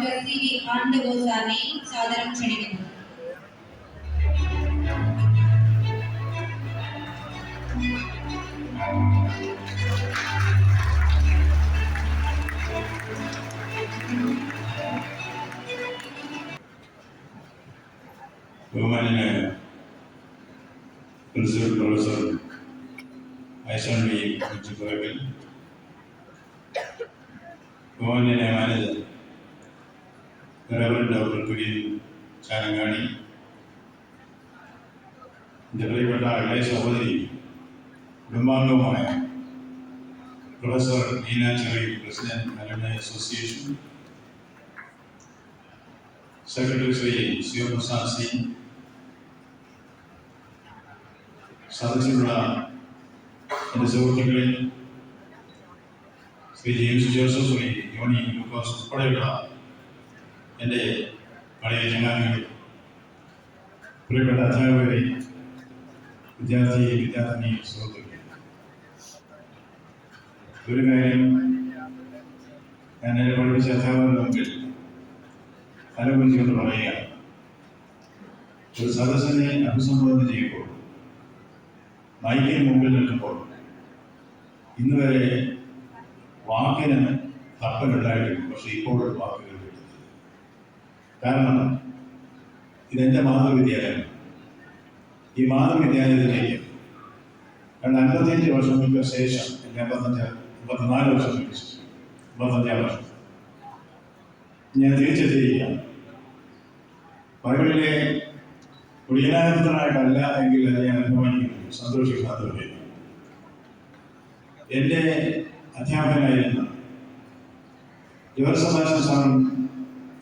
Doctor CV Ananda Bose സാറിനെ സാദരം ക്ഷണിക്കുന്നു. ബഹുമാന്യനായ പ്രിൻസിപ്പൽ പ്രൊഫസർ ഐസൺവി മുച്ചുപുറക്കൽ, ബഹുമാന്യനായ manager reverend doctor Kurian Chanangadi, എൻ്റെ പ്രിയപ്പെട്ട ഇളയ സഹോദരി കുടുംബാംഗവുമായ professor Neena Cherry, president alumni association, secretary Shri Sivaprasad Singh, സദസ്സിലുള്ള എൻ്റെ സുഹൃത്തുക്കളിൽ ശ്രീ ജെയിംസ് ജോസഫ്, ശ്രീ യോണി ലൂക്കോസ് ഉൾപ്പെടെയുള്ള എൻ്റെ പഴയ ചങ്ങാതികൾ, പ്രിയപ്പെട്ട അധ്യാപകരെ, വിദ്യാർത്ഥിനി സുഹൃത്തുക്കളെ, ഒരു കാര്യം ഞാൻ എന്നെ പഠിപ്പിച്ച അധ്യാപകരുടെ മുമ്പിൽ തലകുറിച്ചുകൊണ്ട് പറയുകയാണ്. ഒരു സദസ്സിനെ അഭിസംബോധന ചെയ്യുമ്പോൾ, മൈക്കിന് മുമ്പിൽ നിൽക്കുമ്പോൾ ഇന്ന് വരെ വാക്കിന് തപ്പലുണ്ടായിട്ടില്ല. പക്ഷെ ഇപ്പോൾ വാക്കുകൾ കിട്ടുന്നത് കാരണം ഇതെൻ്റെ മാതൃവിദ്യാലയം. ഈ മാതൃവിദ്യാലയത്തിലേക്ക് 55 വർഷങ്ങൾക്ക് ശേഷം, 54 വർഷങ്ങൾക്ക് ശേഷം, 55 വർഷം ഞാൻ തിരിച്ചെത്തിയിരിക്കുകയാണ്. ബൈബിളിലെ കുടിയനായകനായിട്ടല്ല എങ്കിൽ അത് ഞാൻ അഭിമാനിക്കുന്നു, സന്തോഷിക്കാതെ. എൻ്റെ അധ്യാപകനായിരുന്ന ജോർസഭാഷൻ സാറും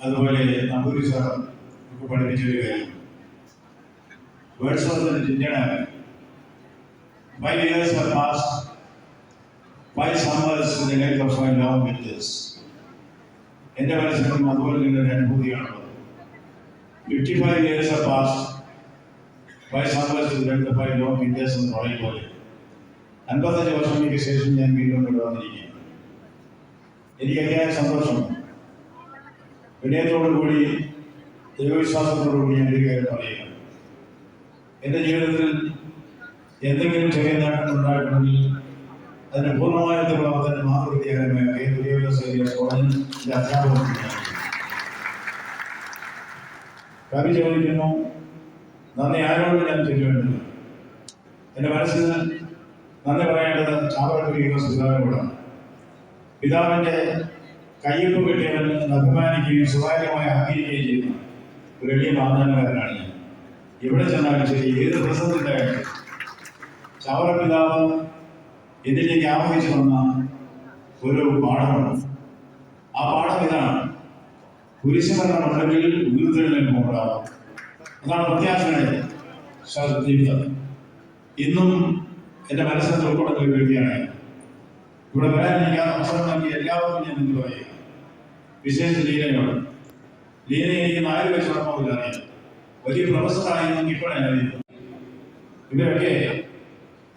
അതുപോലെ നമ്പൂരി സാറും ഒക്കെ പഠിപ്പിച്ചൊരു കാര്യം, Wordsworth ഇന്ത്യനാണ്. 5 years have passed, 5 summers in the life of my long winters. എൻ്റെ മനസ്സിലും അതുപോലെ തന്നെ ഒരു അനുഭൂതിയാണുള്ളത്. 55 years have passed, 5 summers in the life of my long winters എന്ന് പറയും പോലെ 55 വർഷങ്ങൾക്ക് ശേഷം ഞാൻ വീണ്ടും ഇവിടെ വന്നിരിക്കുകയാണ്. എനിക്ക് അതിയായ സന്തോഷമുണ്ട്. വിനയത്തോടുകൂടി, ദൈവവിശ്വാസത്തോടുകൂടി ഞാൻ ഒരു കാര്യം പറയുക, എൻ്റെ ജീവിതത്തിൽ എന്തെങ്കിലും ചെറിയ നേട്ടം ഉണ്ടായിട്ടുണ്ടെങ്കിൽ അതിന് പൂർണ്ണമായിട്ടുള്ള അതിൻ്റെ മാതൃവിദ്യാലയമായ വിദ്യാഭ്യാസ കോളേജിൻ്റെ അധ്യാപകൻ കവി ചോദിക്കുന്നു, നന്ദി ആരോട് ഞാൻ ചൊല്ലേണ്ടത്? എൻ്റെ മനസ്സിൽ നന്ദി പറയേണ്ടത് ചാവറ പിതാവിനോടാണ്. പിതാവിൻ്റെ കയ്യൊപ്പ് കിട്ടിയവൻ എന്ന് അഭിമാനിക്കുകയും സ്വകാര്യമായി അംഗീകരിക്കുകയും ചെയ്യുന്ന ഒരു വലിയ മാതാപിതാക്കളാണ് ഞാൻ. എവിടെ ചെന്നാലും ശരി, ഏത് പ്രസംഗത്തിലായാലും ചാവറ പിതാവ് എന്നിലേക്ക് ആവഹിച്ചു വന്ന ഒരു പാഠമാണ്. ആ പാഠം ഇതാണ്: കുരിശുമരണമുണ്ടെങ്കിൽ ഉയർത്തെഴുന്നേൽപ്പ് ഉണ്ടാവാം. അതാണ് പ്രത്യാശയുടെ ജീവിതം. ഇന്നും എൻ്റെ മനസ്സിനെ ഉൾക്കൊള്ളുന്ന ഒരു വ്യക്തിയാണ്. ഇവിടെ വരാൻ എനിക്ക് അവസരം നൽകിയ എല്ലാവർക്കും ഞാൻ എന്ത് പറയുക, വിശേഷിച്ച് ലീനയോട്. ലീന എനിക്ക് 4 വയസ്സോടൊപ്പം അറിയാം. വലിയ പ്രൊഫസറായി നമുക്ക് ഇപ്പോഴാണ് അറിയുന്നത്. ഇവരൊക്കെ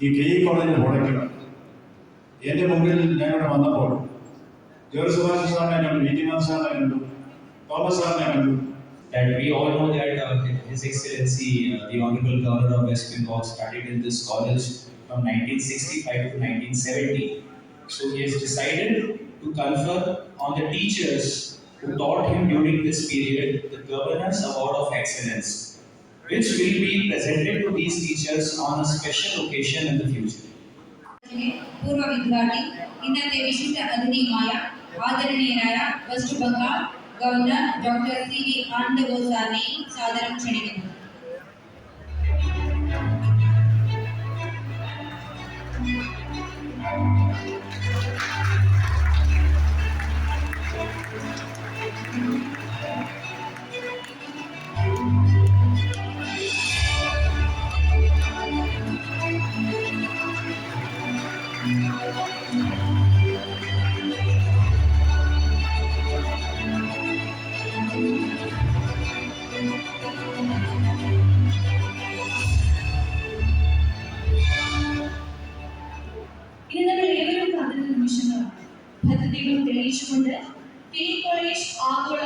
ഈ KE കോളേജിൽ പഠിക്കണം. എൻ്റെ മുമ്പിൽ ഞാനിവിടെ വന്നപ്പോൾ ജോർജ് സുഭാഷ് സാറിനെ കണ്ടു, VT സാറിനെ കണ്ടു, തോമസ് സാറിനെ കണ്ടു. That we all know that His Excellency the Honorable Governor of West Bengal studied in this college from 1965 to 1970. So he has decided to confer on the teachers who taught him during this period the Governor's Award of Excellence, which will be presented to these teachers on a special occasion in the future. പൂർവ്വ വിദ്യാർത്ഥി, ഇന്നത്തെ വിശിഷ്ട അതിഥിയുമായ ആദരണീയനായ west Bengal governor doctor CV Ananda Bose സാറിനെ സാദരം ക്ഷണിക്കുന്നു. പദ്ധതികൾ തെളിയിച്ചുകൊണ്ട് KE college ആഗോള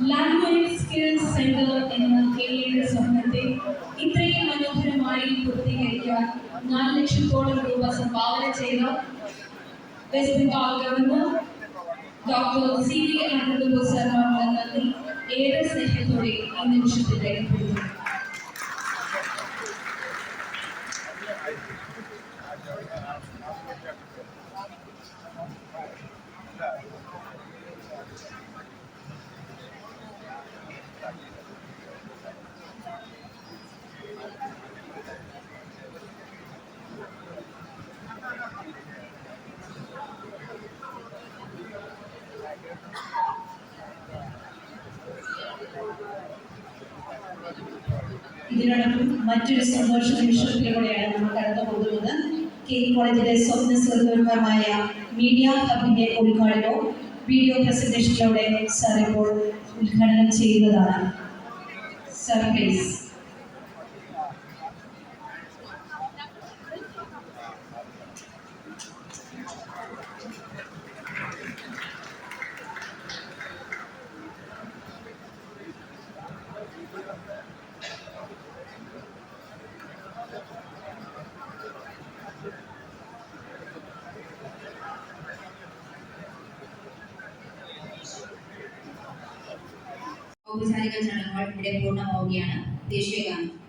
ലാംഗ്വേജ് സ്കിൽസ് സെന്റർ എന്ന കെയുടെ സ്വപ്നത്തെ ഇത്രയും മനോഹരമായി പൂർത്തീകരിക്കാൻ 4 ലക്ഷത്തോളം രൂപ സംഭാവന ചെയ്ത West Bengal governor doctor CV Ananda Bose സാറിനുള്ള നന്ദി ഏറെ സ്നേഹത്തോടെ ഈ നിമിഷത്തിൽ രേഖപ്പെടുത്തുന്നു. ഇതിനോടൊപ്പം മറ്റൊരു സന്തോഷ നിമിഷത്തിലൂടെയാണ് നമ്മൾ കടന്നു പോകുന്നത്. കോളേജിലെ സ്വപ്ന സുഹൃത്തുക്കളുമായ മീഡിയ ഹബിന്റെ ഉദ്ഘാടനവും വീഡിയോ പ്രസന്റേഷനിലൂടെ സാർ ഇപ്പോൾ ഉദ്ഘാടനം ചെയ്യുന്നതാണ്. Sir please. ഔപചാരിക ചടങ്ങുകൾ ഇവിടെ പൂർണ്ണമാവുകയാണ്. ദേശീയ ഗാനം.